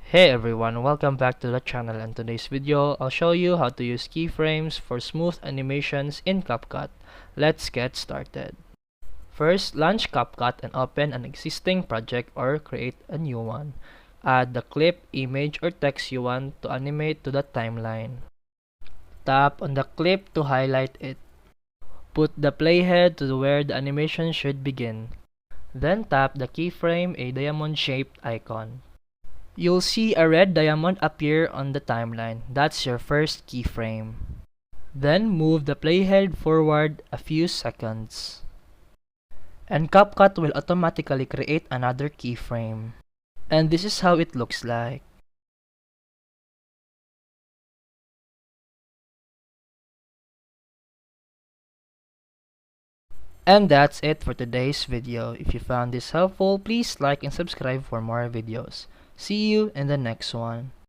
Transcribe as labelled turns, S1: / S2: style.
S1: Hey everyone, welcome back to the channel. In today's video, I'll show you how to use keyframes for smooth animations in CapCut. Let's get started. First, launch CapCut and open an existing project or create a new one. Add the clip, image, or text you want to animate to the timeline. Tap on the clip to highlight it. Put the playhead to where the animation should begin. Then tap the keyframe, a diamond-shaped icon. You'll see a red diamond appear on the timeline. That's your first keyframe. Then move the playhead forward a few seconds. And CapCut will automatically create another keyframe. And this is how it looks like. And that's it for today's video. If you found this helpful, please like and subscribe for more videos. See you in the next one.